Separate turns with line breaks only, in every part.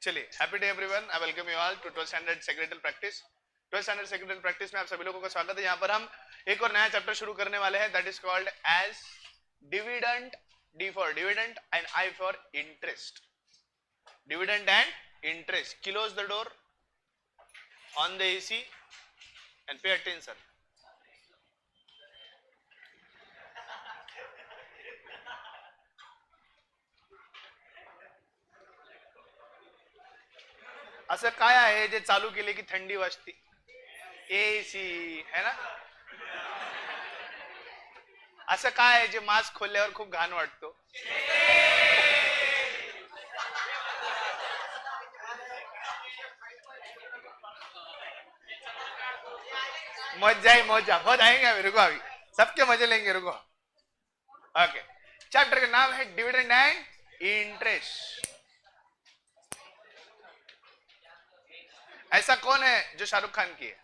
चलिए, happy day everyone, I welcome you all to 12th standard secretary practice. 12th standard secretary practice में आप सभी लोगों का स्वागत है। यहाँ पर हम एक और नया चैप्टर शुरू करने वाले हैं, that is called as dividend. D for dividend and I for interest. Dividend and interest. Close the door, on the AC and pay attention. असं काय आहे जे चालू केले की थंडी वाजते? एसी है ना. असं काय आहे जे मास्क खोलल्यावर खूप घाण वाटतो? मजा ही मजा, बहुत आएंगे अभी, रुको अभी सबके मजे लेंगे, रुको. ओके, चैप्टर का नाम है डिविडेंड एंड इंटरेस्ट. ऐसा कौन है जो शाहरुख खान की है?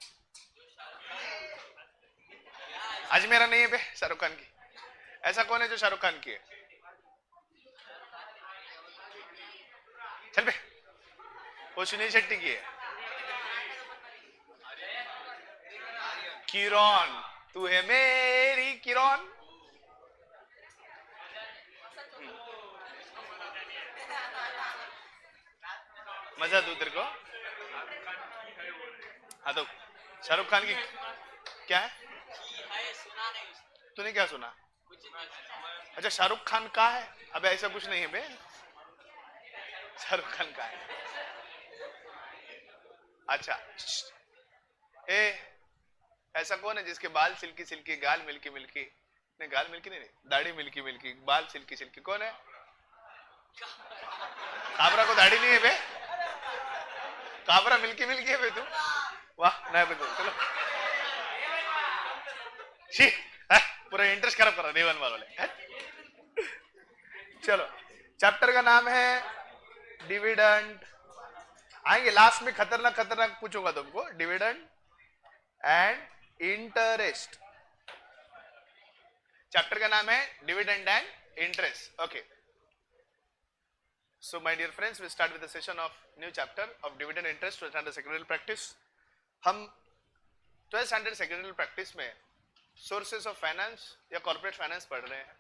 आज मेरा नहीं है बे, शाहरुख खान की. ऐसा कौन है जो शाहरुख खान की है? चल बे, वो सुनील शेट्टी की है. किरण, तू है मेरी किरण. मजा दू तेरे को? हाँ तो शाहरुख खान की क्या है? तूने क्या सुना? अच्छा, शाहरुख खान का है? अबे ऐसा कुछ नहीं है बे, शाहरुख खान का है. अच्छा, ए, ऐसा कौन है जिसके बाल सिल्की सिल्की, गाल मिल्की मिल्की? नहीं, गाल मिल्की नहीं, दाढ़ी मिल्की मिल्की, बाल सिल्की सिल्की, कौन है? काबरा को दाढ़ी नहीं है बे, काबरा मिल्की मिल्की है बे तू. वाह, नहीं बे, चलो शी, पूरा इंटरेस्ट खराब कर रहा देवन वाले. चलो, चैप्टर का नाम है डिविडेंड. आएंगे लास्ट में, खतरनाक खतरनाक पूछूंगा तुमको. Dividend and interest. चैप्टर का नाम है dividend and interest. Okay, so my dear friends, we start with the session of new chapter of dividend interest 12th standard secretarial practice. हम 12th standard secretarial practice में sources of finance या corporate finance पढ़ रहे हैं.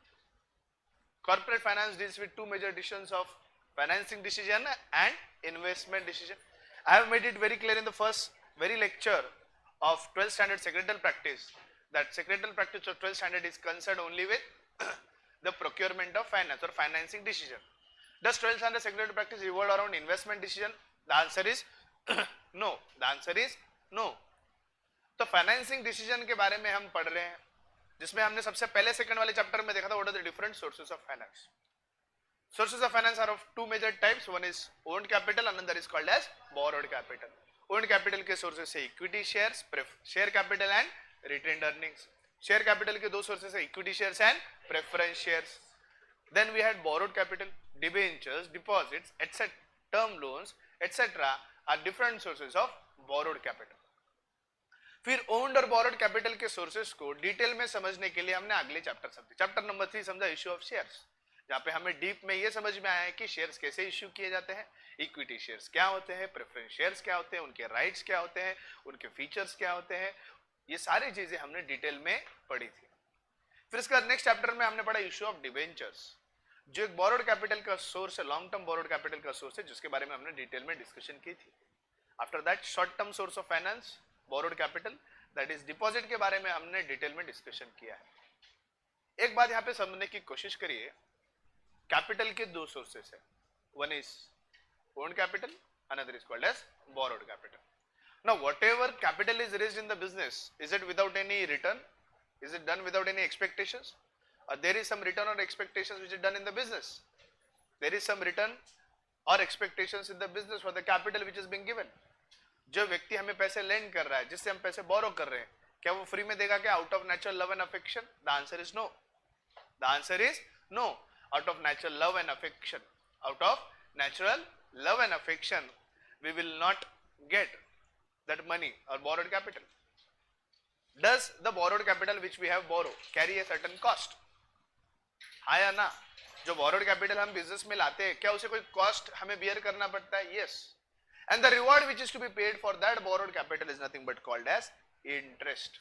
Corporate finance deals with two major decisions of financing decision and investment decision. I have made it very clear in the first very lecture of 12th standard secretarial practice that secretarial practice of 12th standard is concerned only with the procurement of finance or financing decision. Does 12th standard secretarial practice revolve around investment decision? The answer is no. The answer is no. तो financing decision के बारे में हम पढ़ रहे हैं, जिसमें हमने सबसे पहले सेकंड वाले चैप्टर में देखा था what are the different sources of finance. Sources of finance are of two major types. One is owned capital, another is called as borrowed capital. Owned capital के sources है equity shares, share capital and retained earnings. Share capital के दो sources है equity shares and preference shares. Then we had borrowed capital, debentures, deposits, etc. Term loans, etc. are different sources of borrowed capital. फिर owned और borrowed capital के sources को detail में समझने के लिए हमने अगले चैप्टर समझे. चैप्टर नंबर 3 समझा इश्यू ऑफ शेयर्स, जहां पे हमें डीप में ये समझ में आया है कि शेयर्स कैसे इश्यू किए जाते हैं, इक्विटी शेयर्स क्या होते हैं, प्रेफरेंस शेयर्स क्या होते हैं, उनके राइट्स क्या होते हैं, उनके फीचर्स क्या होते हैं. ये सारी चीजें हमने डिटेल में पढ़ी थी. फिर इसका नेक्स्ट चैप्टर में हमने पढ़ा इश्यू ऑफ डिबेंचर्स, जो एक बोरोड कैपिटल का सोर्स है, लॉन्ग टर्म बोरोड कैपिटल का सोर्स है, जिसके बारे में हमने डिटेल में डिस्कशन की थी. After that short term source of finance, borrowed capital, that is deposit के बारे में हमने डिटेल में डिस्कशन किया है. एक बात यहां पे समझने की कोशिश करिए, कैपिटल के दो सोर्सेस है. One is owned capital, another is called as borrowed capital. Now whatever capital is raised in the business, is it without any return? Is it done without any expectations? Or there is some return or expectations which is done in the business? There is some return or expectations in the business for the capital which is being given. जो व्यक्ति हमें पैसे land कर रहा है, जिससे हम पैसे बोरो कर रहे हैं, क्या वो फ्री में देगा क्या? Out of natural love and affection? The answer is no. The answer is no. Out of natural love and affection, out of natural love and affection, we will not get that money or borrowed capital. Does the borrowed capital which we have borrowed carry a certain cost? हाँ या ना? जो borrowed capital हम business में लाते हैं, क्या उसे कोई कॉस्ट हमें बियर करना पड़ता है? Yes. And the reward which is to be paid for that borrowed capital is nothing but called as interest.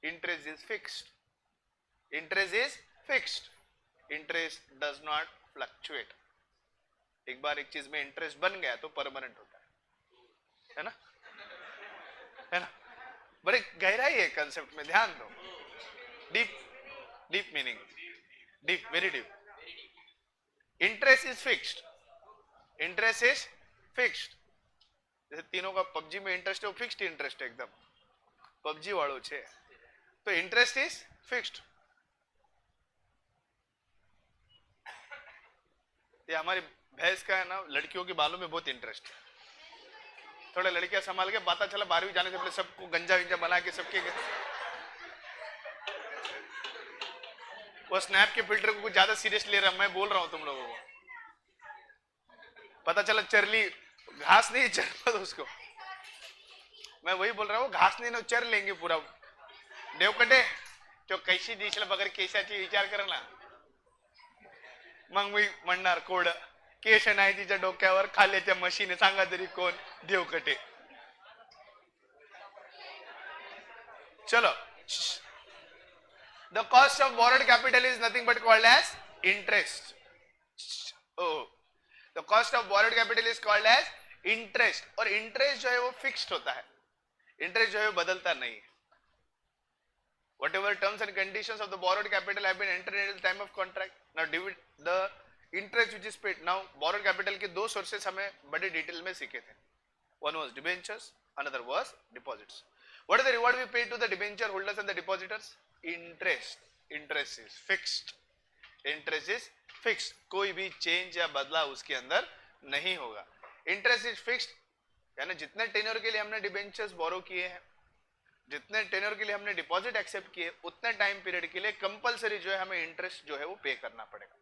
Interest is fixed. Interest is fixed. Interest does not fluctuate. एक बार एक चीज में interest बन गया तो परमानेंट होता है ना? है ना? बड़े गहराई है कंसेप्ट में, ध्यान दो. Deep deep meaning, deep, very deep. Interest is fixed. Interest is fixed. जैसे तीनों का पबजी में इंटरेस्ट है, वो फिक्स्ड इंटरेस्ट है एकदम. पबजी वालों छे तो इंटरेस्ट इज फिक्स्ड. ये हमारी भैंस का है ना, लड़कियों के बालों में बहुत इंटरेस्ट है. थोड़ा लड़कियां संभाल के, पता चला 12वीं जाने से पहले सबको गंजा विंजा बना के सबके वो स्नैप के फिल्टर को कुछ ज्यादा सीरियस ले रहा. मैं बोल रहा हूं तुम लोगों को, पता चला चरली घास नहीं चर तो उसको, मैं वही बोल रहा हूँ, घास नहीं ना चर लेंगे पूरा. देवकटे तो कैसी दिसला बगर केसाची विचार कर ना. मग मी म्हणणार कोड केश नाही तिच्या डोक्यावर, खाल्याच्या मशीने सांगा तरी कोण? देवकटे. चलो. The cost of borrowed capital is nothing but called as interest. Oh, the cost of borrowed capital is called as interest. और interest जो है वो fixed होता है. Interest जो है वो बदलता नहीं. Whatever terms and conditions of the borrowed capital have been entered at the time of contract. Now, the interest which is paid. Now, borrowed capital के दो sources हमें बड़े डिटेल में सीखे थे. One was debentures, another was deposits. What is the reward we pay to the debenture holders and the depositors? Interest. Interest is fixed. Interest is fixed. कोई भी change या बदला उसके अंदर नहीं होगा. Interest is fixed. यानी जितने टेन्योर के लिए हमने डिबेंचर्स बोरो किए हैं, जितने टेन्योर के लिए हमने डिपॉजिट एक्सेप्ट किए, उतने टाइम पीरियड के लिए कंपलसरी जो है हमें इंटरेस्ट जो है वो पे करना पड़ेगा.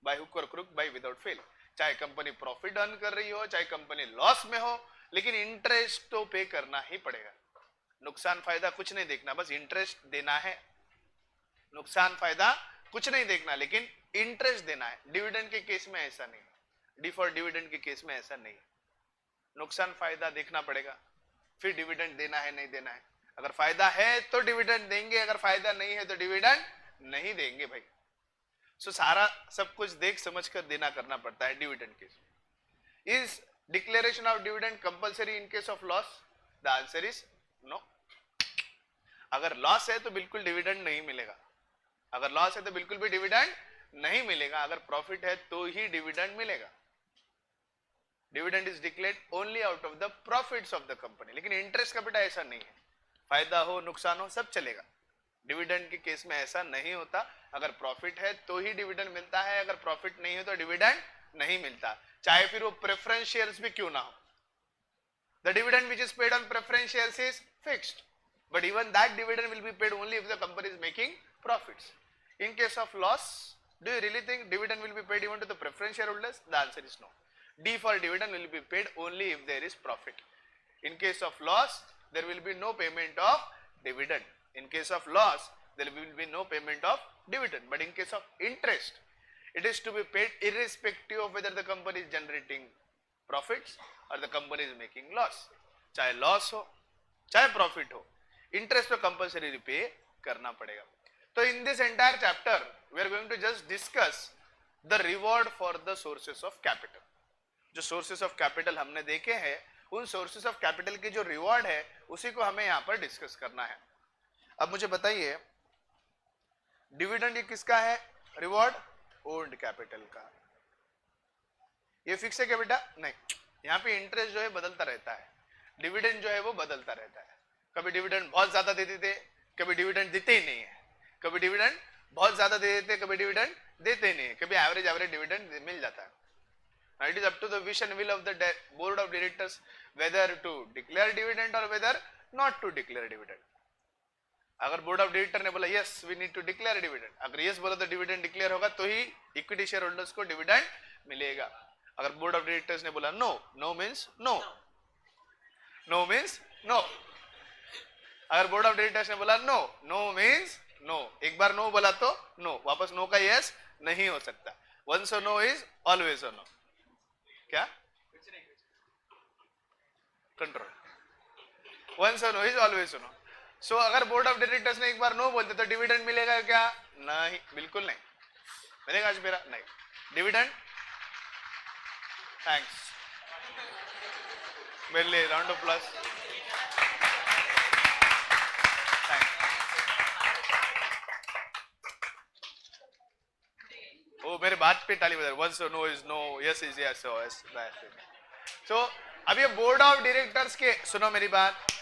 बाय हुक और क्रुक, बाय विदाउट फेल. चाहे कंपनी प्रॉफिट अर्न कर रही हो, चाहे कंपनी लॉस में हो, लेकिन इंटरेस्ट तो पे करना ही पड़ेगा. नुकसान फायदा कुछ नहीं देखना, बस इंटरेस्ट देना है. नुकसान फायदा कुछ नहीं देखना, लेकिन इंटरेस्ट देना है. डिविडेंड के केस में ऐसा नहीं, डिफॉल्ट डिविडेंड के केस में ऐसा नहीं. नुकसान फायदा देखना पड़ेगा, फिर डिविडेंड देना है नहीं देना है. अगर फायदा है तो डिविडेंड देंगे, अगर फायदा नहीं है तो डिविडेंड नहीं देंगे भाई. सो सारा सब कुछ देख समझ कर देना करना पड़ता है dividend case. Is declaration of dividend compulsory in case of loss? The answer is no. अगर लॉस है तो बिल्कुल डिविडेंड नहीं मिलेगा. अगर लॉस है तो बिल्कुल भी डिविडेंड नहीं मिलेगा. अगर प्रॉफिट है तो ही डिविडेंड मिलेगा. Dividend is declared only out of the profits of the company. लेकिन इंटरेस्ट का बेटा ऐसा नहीं है, फायदा हो नुकसान हो सब चलेगा. डिविडेंड के केस में ऐसा नहीं होता. अगर प्रॉफिट है तो ही डिविडेंड मिलता है, अगर प्रॉफिट नहीं है तो डिविडेंड नहीं मिलता, चाहे फिर वो प्रेफरेंस शेयर्स भी क्यों ना हो. The dividend which is paid on preference shares is fixed, but even that dividend will be paid only if the company is making profits. In case of loss, do you really think dividend will be paid even to the preference share holders? The answer is no. D for dividend will be paid only if there is profit. In case of loss, there will be no payment of dividend. In case of loss, there will be no payment of dividend. But in case of interest, it is to be paid irrespective of whether the company is generating profits or the company is making loss. चाहे loss हो, चाहे profit हो, interest तो compulsory pay करना पड़ेगा. तो in this entire chapter, we are going to just discuss the reward for the sources of capital. जो sources of capital हमने देखे हैं, उन सोर्सेस ऑफ कैपिटल की जो रिवॉर्ड है उसी को हमें यहां पर डिस्कस करना है. अब मुझे बताइए, डिविडेंड ये किसका है रिवॉर्ड? ओन्ड कैपिटल का. ये फिक्स है क्या बेटा? नहीं. यहाँ पे इंटरेस्ट जो है बदलता रहता है, डिविडेंड जो है वो बदलता रहता है. कभी डिविडेंड बहुत ज्यादा दे देते, कभी डिविडेंड देते ही नहीं है, कभी डिविडेंड बहुत ज्यादा दे देते, कभी डिविडेंड देते नहीं है, कभी एवरेज डिविडेंड मिल जाता है. Now it is up to the wish and will of the board of directors whether to declare dividend or whether not to declare dividend. अगर बोर्ड ऑफ डायरेक्टर ने बोला yes we need to declare dividend, अगर yes बोला तो dividend declare होगा तो ही equity share holders को dividend मिलेगा. अगर बोर्ड ऑफ डायरेक्टर्स ने बोला no, no means no, no means no. अगर बोर्ड ऑफ डायरेक्टर्स ने बोला no, no means no. एक बार no बोला तो no, वापस no का yes नहीं हो सकता. वंस और नो इज ऑलवेज और नो. क्या कंट्रोल. वंस और नो इज ऑलवेज और नो. सो अगर बोर्ड ऑफ डायरेक्टर्स ने एक बार नो बोलते तो डिविडेंड मिलेगा क्या? नहीं, बिल्कुल नहीं मिलेगा. आज मेरा नहीं डिविडेंड. थैंक्स मेरे लिए राउंड ऑफ प्लस. वो मेरे बात पे ताली बजा. Once no is no, yes is yes, so अब ये बोर्ड ऑफ डायरेक्टर्स के, सुनो मेरी बात.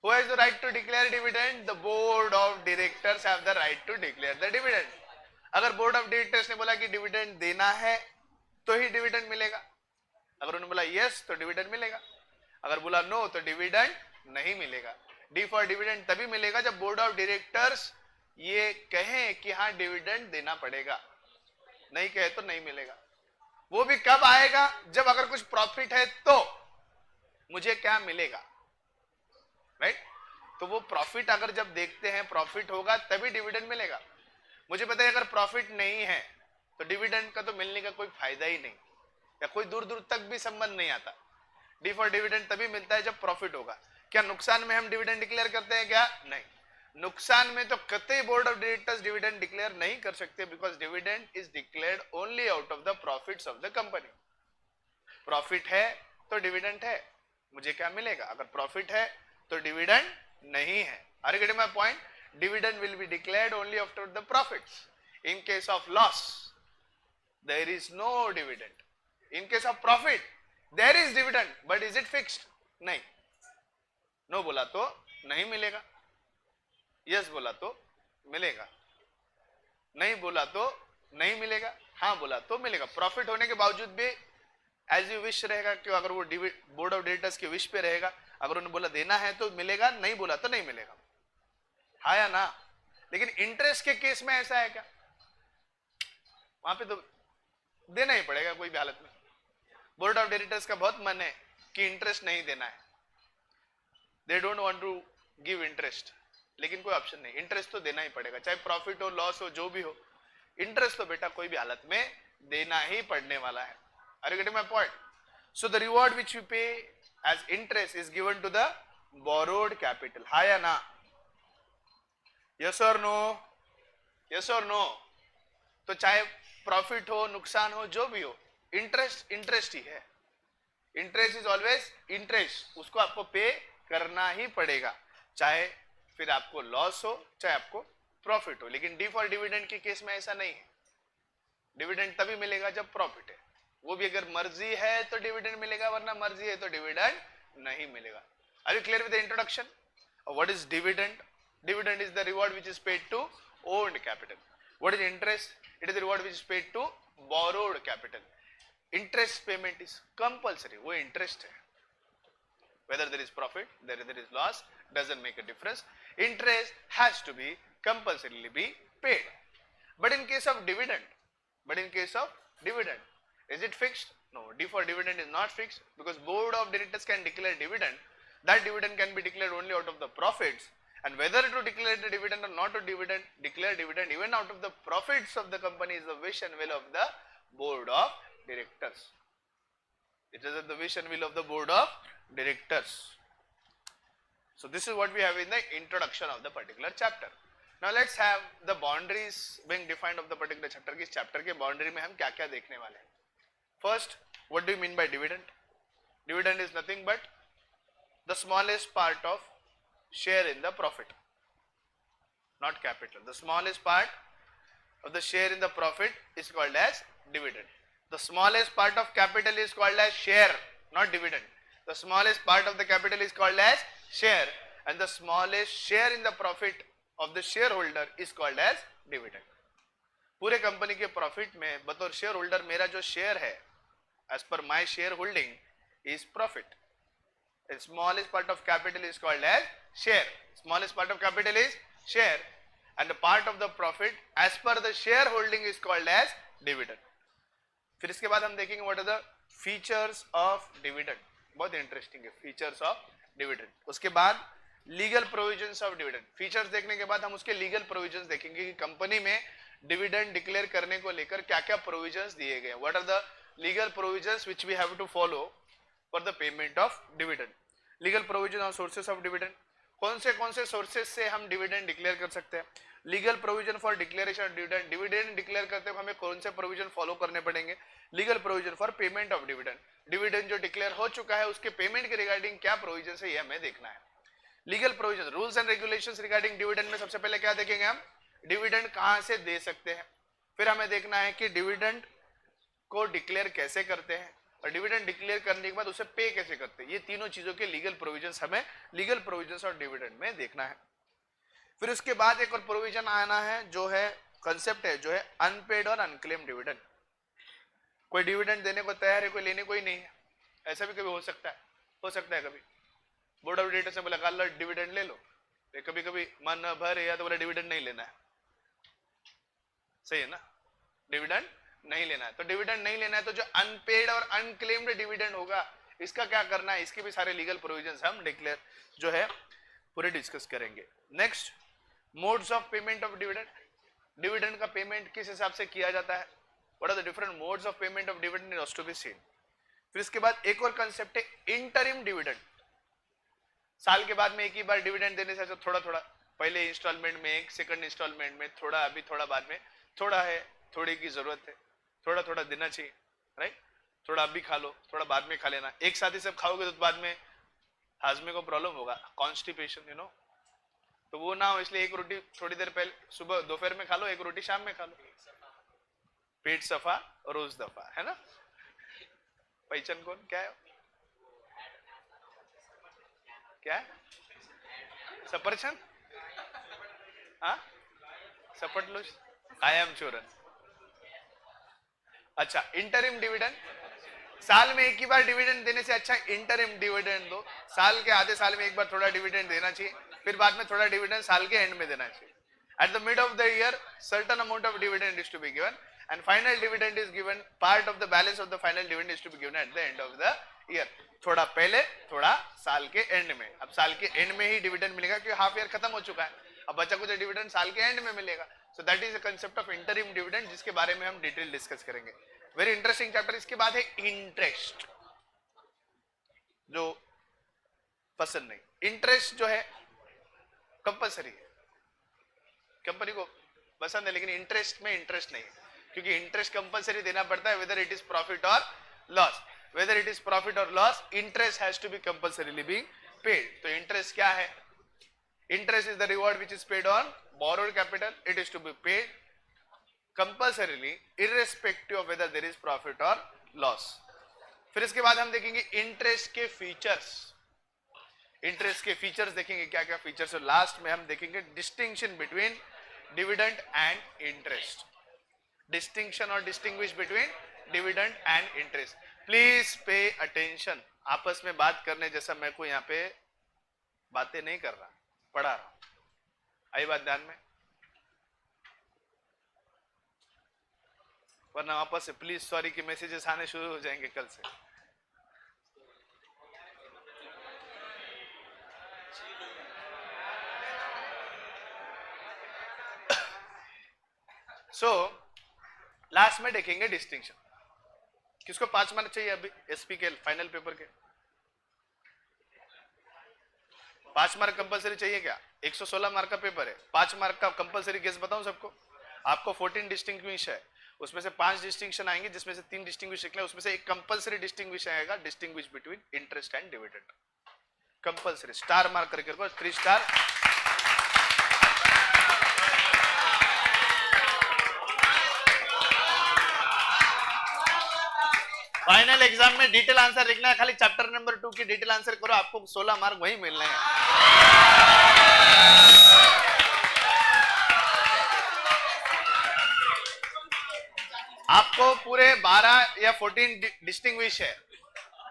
Who has the right to declare dividend? The board of directors have the right to declare the dividend. अगर बोर्ड ऑफ डायरेक्टर्स ने बोला कि डिविडेंड देना है तो ही डिविडेंड मिलेगा. अगर उन्होंने बोला यस तो डिविडेंड मिलेगा. अगर बोला नो तो डिविडेंड नहीं मिलेगा. डी फॉर डिविडेंड तभी मिलेगा जब बोर्ड ऑफ डायरेक्टर्स ये कहें कि हाँ डिविडेंड देना पड़ेगा. नहीं कहे तो नहीं मिलेगा. वो भी कब आएगा? जब अगर कुछ प्रॉफिट है तो मुझे क्या मिलेगा, राइट? तो वो प्रॉफिट अगर जब देखते हैं प्रॉफिट होगा तभी डिविडेंड मिलेगा. मुझे पता है अगर प्रॉफिट नहीं है तो डिविडेंड का तो मिलने का कोई फायदा ही नहीं, या कोई दूर दूर तक भी संबंध नहीं आता. डी फॉर डिविडेंड तभी मिलता है जब प्रॉफिट होगा. क्या नुकसान में हम डिविडेंड डिक्लेयर करते हैं क्या? नहीं. नुकसान में तो कतई board of directors dividend declare नहीं कर सकते, because dividend is declared only out of the profits of the company. Profit है तो डिविडेंड है, मुझे क्या मिलेगा? अगर प्रॉफिट है तो डिविडेंड नहीं है. Are you getting my point? Dividend will be declared only after the profits. In case of loss there is no dividend. In case of profit there is dividend, but is it fixed? नहीं. No बोला तो नहीं मिलेगा, yes बोला तो मिलेगा, नहीं बोला तो नहीं मिलेगा, हाँ बोला तो मिलेगा. प्रॉफिट होने के बावजूद भी एज यू विश रहेगा कि अगर वो बोर्ड ऑफ डायरेक्टर्स के विश पे रहेगा. अगर उन्होंने बोला देना है तो मिलेगा, नहीं बोला तो नहीं मिलेगा. हाँ या ना? लेकिन इंटरेस्ट के केस में ऐसा है क्या? वहां पे तो देना ही पड़ेगा कोई भी हालत में. बोर्ड ऑफ डायरेक्टर्स का बहुत मन है कि इंटरेस्ट नहीं देना है, they don't want to give interest, लेकिन कोई ऑप्शन नहीं. इंटरेस्ट तो देना ही पड़ेगा, चाहे प्रॉफिट हो लॉस हो जो भी हो. इंटरेस्ट तो बेटा कोई भी हालत में देना ही पड़ने वाला है. Are you getting my point? So the reward which we pay as interest is given to the borrowed capital. हाँ या ना? Yes or no? Yes or no? तो चाहे प्रॉफिट हो नुकसान हो जो भी हो, इंटरेस्ट इंटरेस्ट ही है. इंटरेस्ट इज ऑलवेज इंटरेस्ट, उसको आपको पे करना ही पड़ेगा, चाहे फिर आपको लॉस हो चाहे आपको प्रॉफिट हो. लेकिन डी फॉर डिविडेंड के केस में ऐसा नहीं है. डिविडेंड तभी मिलेगा जब प्रॉफिट है, वो भी अगर मर्जी है तो डिविडेंड मिलेगा, वरना मर्जी है तो डिविडेंड नहीं मिलेगा. Are you clear with the introduction? What is dividend? Dividend is the reward which is paid to owned capital. What is interest? It is the reward which is paid to borrowed capital. Interest payment is compulsory, वो interest है. Whether there is profit, whether there is loss, doesn't make a difference. Interest has to be compulsorily be paid. But in case of dividend, is it fixed? No. D for dividend is not fixed, because board of directors can declare dividend. That dividend can be declared only out of the profits, and whether to declare the dividend or not to declare dividend even out of the profits of the company is the wish and will of the board of directors. It is the wish and will of the board of directors. So this is what we have in the introduction of the particular chapter. Now let's have the boundaries being defined of the particular chapter. किस chapter के boundary में हम क्या क्या देखने वाले हैं. First, what do you mean by dividend? Dividend is nothing but the smallest part of share in the profit, not capital. The smallest part of the share in the profit is called as dividend. The smallest part of capital is called as share, not dividend. The smallest part of the capital is called as share, and the smallest share in the profit of the shareholder is called as dividend. पूरे company के profit में बतौर share holder मेरा जो share है, as per my share holding, is profit. The smallest part of capital is called as share. Smallest part of capital is share, and the part of the profit as per the shareholding is called as dividend. फिर इसके बाद हम देखेंगे what are the features of dividend. बहुत interesting है features of dividend. उसके बाद legal provisions of dividend. Features देखने के बाद हम उसके लीगल प्रोविजंस देखेंगे कि कंपनी में डिविडेंड डिक्लेयर करने को लेकर क्या क्या प्रोविजंस दिए गए, what are the legal provisions which we have to follow for the payment of dividend. Legal provision on sources of dividend, कौन से सोर्सेस से हम डिविडेंड डिक्लेयर कर सकते हैं। Legal provision for declaration of dividend, dividend declare करते हुए हमें कौन से प्रोविजन फॉलो करने पड़ेंगे। Legal provision for payment of dividend, dividend जो डिक्लेयर हो चुका है उसके पेमेंट के रिगार्डिंग क्या प्रोविजन है ये हमें देखना है। Legal provision, rules and regulations regarding dividend में सबसे पहले क्या देखेंगे हम, डिविडेंड कहां से दे सकते हैं। फिर हमें देखना है कि डिविडेंड को डिक्लेयर कैसे करते हैं और डिविडेंड डिक्लेयर करने के बाद उसे पे कैसे करते हैं। ये तीनों चीजों के लीगल प्रोविजंस हमें लीगल प्रोविजंस और डिविडेंड में देखना है। फिर उसके बाद एक और प्रोविजन आना है जो है कंसेप्ट है जो है अनपेड और अनक्लेम डिविडेंड। कोई डिविडेंड देने को तैयार है, कोई लेने को ही नहीं है, ऐसा भी कभी हो सकता है कभी बोर्ड ऑफ डायरेक्टर्स ने बोला कल डिविडेंड ले लो, कभी कभी मन भर या तो बोला डिविडेंड नहीं लेना है, सही है ना, डिविडेंड नहीं लेना है। तो डिविडेंड नहीं लेना है तो जो अनपेड और अनक्लेम्ड डिविडेंड होगा इसका क्या करना है, इसके भी सारे लीगल प्रोविजंस हम डिक्लेयर जो है पूरे डिस्कस करेंगे। Next, modes of payment of dividend, dividend का पेमेंट किस हिसाब से किया जाता है, what are the different modes of payment of dividend is to be seen. फिर इसके बाद एक और कंसेप्ट है इंटरिम डिविडेंड, साल के बाद में एक ही बार डिविडेंड देने से थोड़ा थोड़ा, पहले इंस्टॉलमेंट में एक, सेकंड इंस्टॉलमेंट में थोड़ा, अभी थोड़ा बाद में थोड़ा है, थोड़ी की जरूरत है, थोड़ा थोड़ा देना चाहिए, राइट। थोड़ा अभी खा लो, थोड़ा बाद में खा लेना, एक साथ ही सब खाओगे तो बाद में हाजमे को प्रॉब्लम होगा, कॉन्स्टिपेशन यू नो, तो वो ना हो, इसलिए एक रोटी थोड़ी देर पहले सुबह दोपहर में खा लो, एक रोटी शाम में खा लो, पेट सफा रोज दफा, है ना। पहचान कौन क्या है, क्या है, सफरचंद, हाँ सपट लो, आयाम चूरन। अच्छा, इंटरिम डिविडेंड, साल में एक ही बार डिविडेंड देने से अच्छा इंटरिम डिविडेंड दो, साल के आधे साल में एक बार थोड़ा डिविडेंड देना चाहिए, फिर बाद में थोड़ा डिविडेंड साल के एंड में देना चाहिए। At the mid of the year certain amount of dividend is to be given and final dividend is given, part of the balance of the final dividend is to be given at the end of the year, थोड़ा पहले थोड़ा साल के and में। अब साल के and में ही डिविडेंड मिलेगा क्योंकि हाफ ईयर खत्म हो चुका है, अब बचा कुछ डिविडेंड साल के एंड में मिलेगा। So that is the concept of interim dividend, जिसके बारे में हम डिटेल डिस्कस करेंगे। Very interesting chapter. इसके बाद है इंटरेस्ट, जो पसंद नहीं, इंटरेस्ट जो है कंपलसरी है, कंपनी को पसंद है लेकिन इंटरेस्ट में इंटरेस्ट नहीं है, क्योंकि इंटरेस्ट कंपलसरी देना पड़ता है वेदर इट इज प्रॉफिट और loss, whether it is profit और loss interest has to be compulsorily being paid. तो इंटरेस्ट क्या है, interest is the reward which is paid on borrowed capital, it is to be paid compulsorily irrespective of whether there is profit और loss. फिर इसके बाद हम देखेंगे interest के फीचर्स, इंटरेस्ट के फीचर्स देखेंगे क्या क्या फीचर्स, और लास्ट में हम देखेंगे distinction between dividend and interest, distinction और distinguish between dividend and interest. Please pay attention, आपस में बात करने जैसा मैं को यहाँ पे बातें नहीं कर रहा, पढ़ा रहा हूं, आई बात ध्यान में, वरना वापस से प्लीज सॉरी के मैसेजेस आने शुरू हो जाएंगे कल से। सो लास्ट में देखेंगे डिस्टिंक्शन। किसको 5 मार्क चाहिए अभी एसपी के फाइनल पेपर के? 5 मार्क कंपलसरी चाहिए क्या? 116 मार्क का पेपर है, 5 मार्क का कंपलसरी गेस बताऊं सबको। आपको 14 डिस्टिंग्विश है, उसमें से 5 डिस्टिंक्शन आएंगे, जिसमें से 3 डिस्टिंग्विश निकले, उसमें से एक कंपलसरी डिस्टिंग्विश आएगा, distinguish between interest and dividend, compulsory. Star mark करके रखो, 3 स्टार। फाइनल एग्जाम में डिटेल आंसर लिखना है, खाली चैप्टर नंबर 2 की डिटेल आंसर करो, आपको 16 मार्क वही मिलने हैं। आपको पूरे 12 या 14 डिस्टिंग्विश है,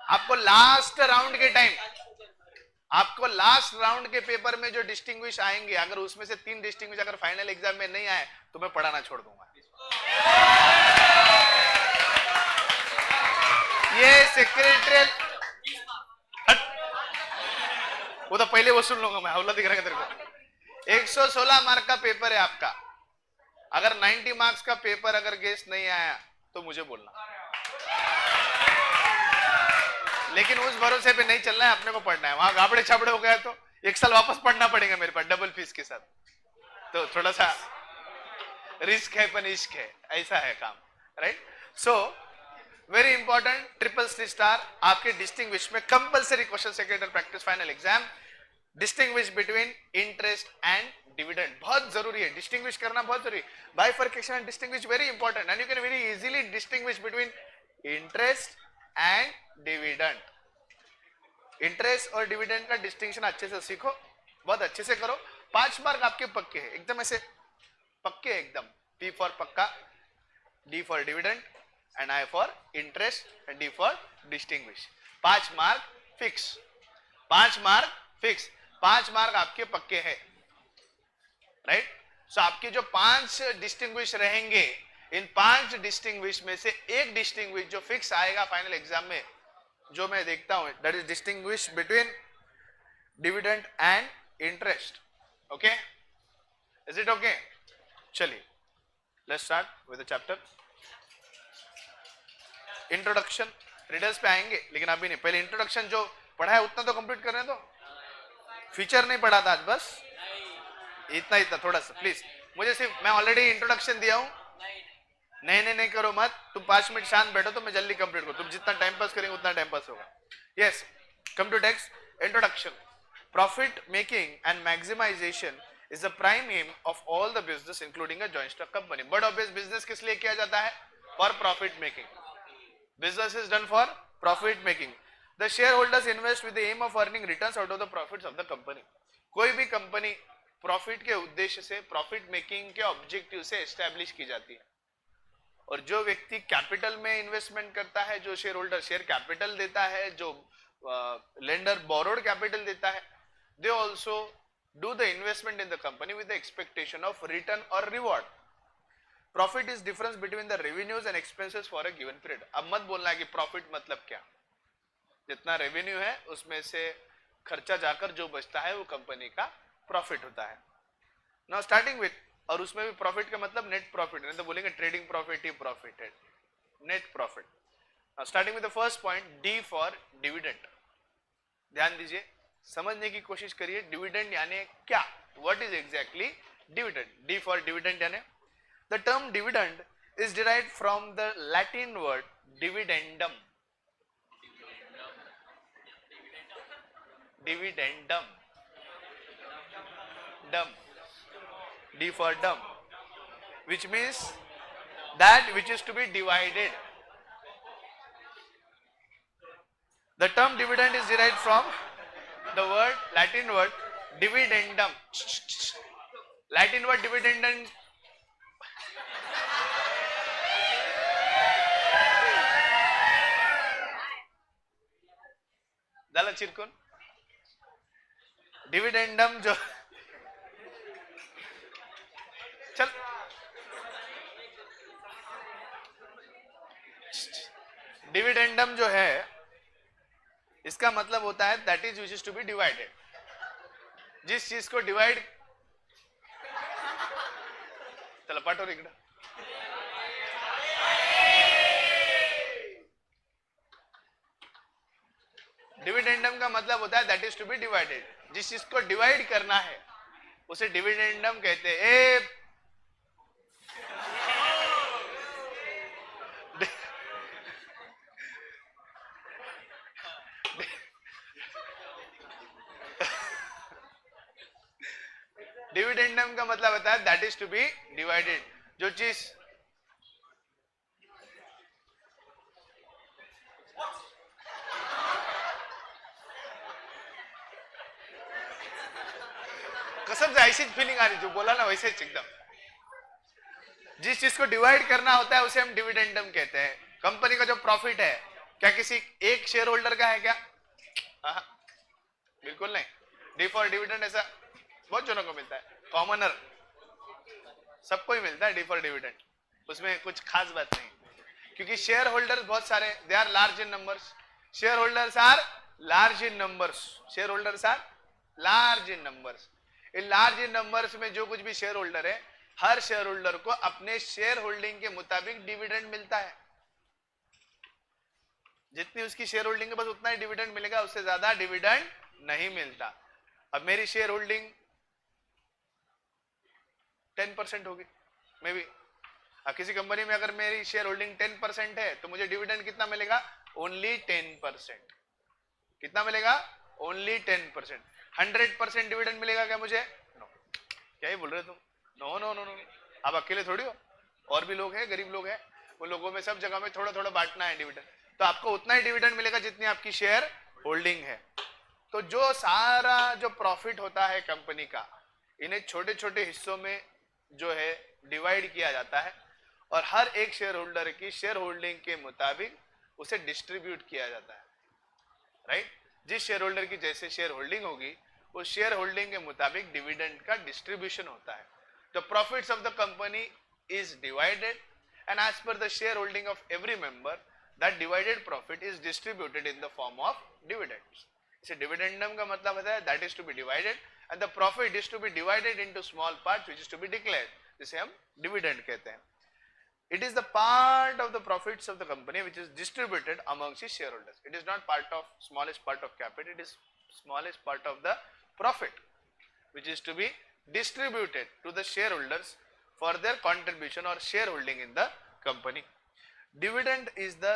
आपको लास्ट राउंड के टाइम, आपको लास्ट राउंड के पेपर में जो डिस्टिंग्विश आएंगे, अगर उसमें से 3 डिस्टिंग्विश अगर फाइनल एग्जाम में नहीं आए तो मैं पढ़ाना छोड़ दूंगा। ये सेक्रेटरियल वो तो पहले वसूल लूंगा मैं, हौला दिख रहा है तेरे को। 116 मार्क का पेपर है आपका, अगर 90 मार्क्स का पेपर अगर गेस नहीं आया तो मुझे बोलना, लेकिन उस भरोसे पे नहीं चलना है, अपने को पढ़ना है। वहां गाबड़े छाबड़े हो गया तो 1 साल वापस पढ़ना पड़ेगा मेरे पास डबल फीस के साथ, तो थोड़ा सा रिस्क है पर इश्क है, ऐसा है काम, right. So very important, triple C star आपके डिस्टिंग्विश में compulsory question secretary practice final exam, distinguish between interest and dividend बहुत जरूरी है, डिस्टिंग्विश करना बहुत जरूरी है। Bifurcation and distinguish very important, and you can very easily distinguish between interest and dividend. Interest और डिविडेंड का डिस्टिंक्शन अच्छे से सीखो, बहुत अच्छे से करो। 5 मार्क आपके पक्के हैं, एकदम ऐसे पक्के, एकदम। P फॉर पक्का, D for dividend and I for interest and D for distinguish. 5 mark fix, 5 mark fix, 5 mark आपके पक्के हैं, राइट। सो आपके जो 5 डिस्टिंग्विश रहेंगे, इन 5 डिस्टिंग्विश में से एक डिस्टिंग्विश जो फिक्स आएगा फाइनल एग्जाम में, जो मैं देखता हूं, that is distinguish between dividend and interest. Okay, is it okay? चलिए let's start with the chapter. Introduction, riddles पे आएंगे लेकिन अभी नहीं, पहले इंट्रोडक्शन जो पढ़ा है उतना तो कंप्लीट करने दो। फीचर नहीं पढ़ा था आज, बस इतना इतना थोड़ा सा प्लीज। मुझे सिर्फ, मैं ऑलरेडी इंट्रोडक्शन दिया हूं, नहीं करो मत, तुम 5 मिनट शांत बैठो तो मैं जल्दी कंप्लीट करूं। तुम जितना टाइम पास करेंगे उतना टाइम पास होगा। Yes, come to text. Introduction. Profit making and maximization is the prime aim of all the business including a joint stock company. But obvious, business किस लिए किया जाता है? For profit making. Business is done for profit making. The share holders invest with the aim of earning returns out of the profits of the company. कोई भी company profit के उद्देश्य से, प्रॉफिट मेकिंग के ऑब्जेक्टिव से establish की जाती है। और जो व्यक्ति कैपिटल में इन्वेस्टमेंट करता है, जो शेयर होल्डर शेयर कैपिटल देता है, जो लेंडर बोरोड कैपिटल देता है, they also do the investment in the company with the expectation of return और reward. Profit is difference between the revenues and expenses for a given period. अब मत बोलना है कि प्रॉफिट मतलब क्या, जितना रेवेन्यू है उसमें से खर्चा जाकर जो बचता है वो कंपनी का प्रॉफिट होता है। नाउ स्टार्टिंग विथ, और उसमें भी प्रॉफिट का मतलब नेट प्रॉफिट, नहीं तो बोलेंगे ट्रेडिंग प्रॉफिट ही प्रॉफिट है, net profit. Starting with the first point, D for dividend. ध्यान दीजिए, समझने की कोशिश करिए, डिविडेंड यानी क्या, what is exactly dividend. D for dividend यानी, the term dividend is derived from the Latin word dividendum. Dividendum, dum, D for dumb, which means that which is to be divided. The term dividend is derived from the word, Latin word dividendum. Latin word dividendum. झालं चिरकून? डिविडेंडम जो चल, डिविडेंडम जो है इसका मतलब होता है that is which is to be divided. जिस चीज को डिवाइड, चलो पाठो इकडं, डिविडेंडम का मतलब होता है that is to be divided. जिस चीज को डिवाइड करना है उसे डिविडेंडम कहते हैं। डिविडेंडम का मतलब होता है that is to be divided. जो चीज कसम से ऐसी फीलिंग आ रही, जो बोला ना वैसे एकदम, जिस चीज को डिवाइड करना होता है उसे हम डिविडेंडम कहते हैं। कंपनी का जो प्रॉफिट है, क्या किसी एक शेयर होल्डर का है क्या? बिल्कुल नहीं। डी फॉर डिविडेंड ऐसा बहुत जनों को मिलता है, कॉमनर सबको ही मिलता है डी फॉर डिविडेंड, उसमें कुछ खास बात नहीं, क्योंकि शेयर होल्डर्स बहुत सारे, they are large in numbers. Share holders are large in numbers, share holders are large in numbers. In large in numbers में जो कुछ भी शेयर होल्डर है, हर शेयर होल्डर को अपने शेयर होल्डिंग के मुताबिक डिविडेंड मिलता है। जितनी उसकी शेयर होल्डिंग है बस उतना ही डिविडेंड मिलेगा, उससे ज्यादा डिविडेंड नहीं मिलता। अब मेरी शेयर होल्डिंग 10% होगी मे बी। अब किसी कंपनी में अगर मेरी शेयर होल्डिंग 10% है तो मुझे डिविडेंड कितना मिलेगा? ओनली 10%। कितना मिलेगा? ओनली 10%। 100% डिविडेंड मिलेगा क्या मुझे? नो। क्या ही बोल रहे तुम? No no no no. आप अकेले थोड़ी हो, और भी लोग हैं, गरीब लोग हैं, उन लोगों में सब जगह में थोड़ा थोड़ा बांटना है डिविडेंड। तो आपको उतना ही डिविडेंड मिलेगा जितनी आपकी शेयर होल्डिंग है। तो जो सारा जो प्रॉफिट होता है कंपनी का, इन्हें छोटे छोटे हिस्सों में जो है डिवाइड किया जाता है और हर एक शेयर होल्डर की शेयर होल्डिंग के मुताबिक उसे डिस्ट्रीब्यूट किया जाता है। राइट? जिस शेयर होल्डर की जैसे शेयर होल्डिंग होगी उस शेयर होल्डिंग के मुताबिक डिविडेंड का डिस्ट्रीब्यूशन होता है। The profits of the company is divided and as per the share holding of every member that divided profit is distributed in the form of dividends. इसे डिविडेंडम का मतलब होता है that is to be divided and the profit is to be divided into small parts which is to be declared, जिसे हम dividend कहते हैं। It is the part of the profits of the company which is distributed amongst its shareholders. It is not part of smallest part of capital, it is smallest part of the profit which is to be distributed to the shareholders for their contribution or shareholding in the company. Dividend is the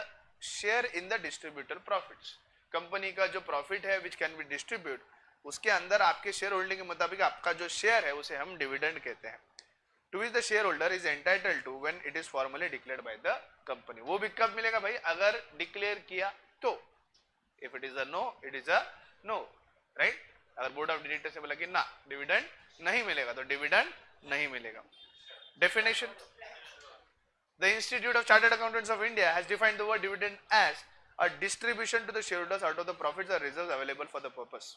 share in the distributed profits. Company का जो profit है which can be distributed, उसके अंदर आपके share holding के मुताबिक आपका जो शेयर है उसे हम डिविडेंड कहते हैं, to which the shareholder is entitled to when it is formally declared by the company. वो भी कब मिलेगा भाई? अगर डिक्लेयर किया तो। if it is a no, it is a no, right? अगर बोर्ड ऑफ डायरेक्टर से बोला कि ना डिविडेंड नहीं मिलेगा तो डिविडेंड नहीं मिलेगा। Definition: The Institute of Chartered Accountants of India has defined the word dividend as a distribution to the shareholders out of the profits or reserves available for the purpose.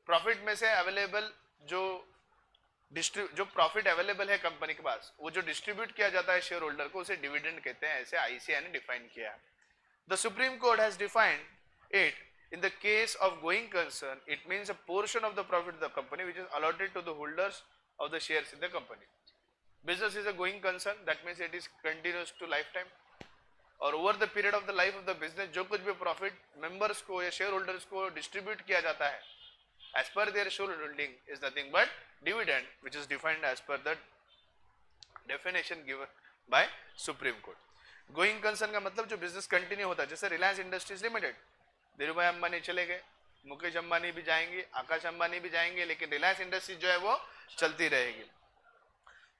Profit में से available जो profit available है company के पास, वो जो distribute किया जाता है शेयर होल्डर को, उसे डिविडेंड कहते हैं। ऐसे आईसीएआई ने डिफाइन किया है। The Supreme Court has defined it in the case of going concern, it means a portion of the profit of the company which is allotted to the holders of the shares in the company. Business is a going concern, that means it is continuous to life time, और over the period of the life of the business जो कुछ भी profit members को या share holders को distribute किया जाता है as per their shareholding is nothing but dividend, which is defined as per the definition given by Supreme Court. Going concern का मतलब जो बिजनेस कंटिन्यू होता है, जैसे रिलायंस इंडस्ट्रीज लिमिटेड, धीरूभाई अंबानी चले गए, मुकेश अंबानी भी जाएंगे, आकाश अंबानी भी जाएंगे, लेकिन रिलायंस इंडस्ट्रीज जो है वो चलती रहेगी।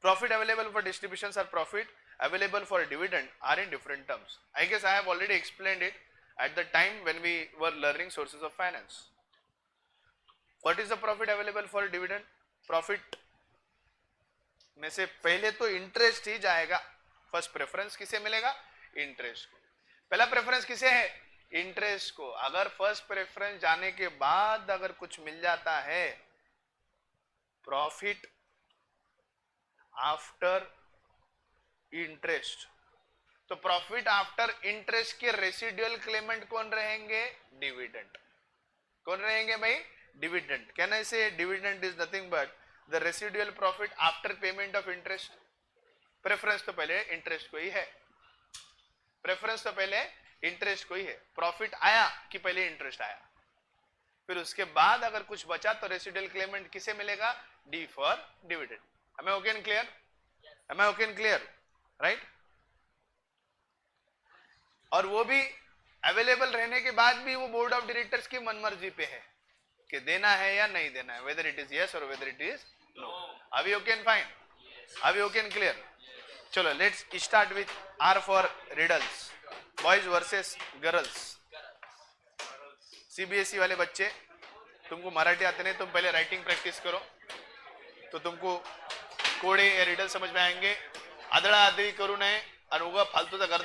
प्रॉफिट अवेलेबल फॉर डिस्ट्रीब्यूशन और profit available for dividend are in different terms. I guess I have already explained it at the time when we were learning sources of finance. What is the profit available for dividend? Profit में से पहले तो interest ही जाएगा। First preference किसे मिलेगा? Interest को। पहला preference किसे है? इंटरेस्ट को। अगर फर्स्ट प्रेफरेंस जाने के बाद अगर कुछ मिल जाता है, प्रॉफिट आफ्टर इंटरेस्ट, तो प्रॉफिट आफ्टर इंटरेस्ट के रेसिडुअल क्लेमेंट कौन रहेंगे? डिविडेंड। कौन रहेंगे भाई? डिविडेंड। कैन आई से dividend is nothing but the residual profit after payment of interest. Preference तो पहले इंटरेस्ट को ही है, प्रेफरेंस तो पहले इंटरेस्ट को ही है। प्रॉफिट आया कि पहले इंटरेस्ट आया, फिर उसके बाद अगर कुछ बचा तो रेसिडुअल क्लेमेंट किसे मिलेगा? D for dividend. Am I okay and clear? Am I okay and clear? Right? और वो भी अवेलेबल रहने के बाद भी वो बोर्ड ऑफ डायरेक्टर्स की मनमर्जी पे है कि देना है या नहीं देना है, whether it is yes or whether it is no. Are we okay and fine? Are we okay and clear? चलो let's start with R for riddles. Boys versus girls. CBSE वाले बच्चे, तुमको मराठी आते नहीं, तुम पहले राइटिंग प्रैक्टिस करो तो तुमको कोडे या रिडल समझ में आएंगे। आदळा आदळी करू नये आणि उगा फालतूचा गर्दा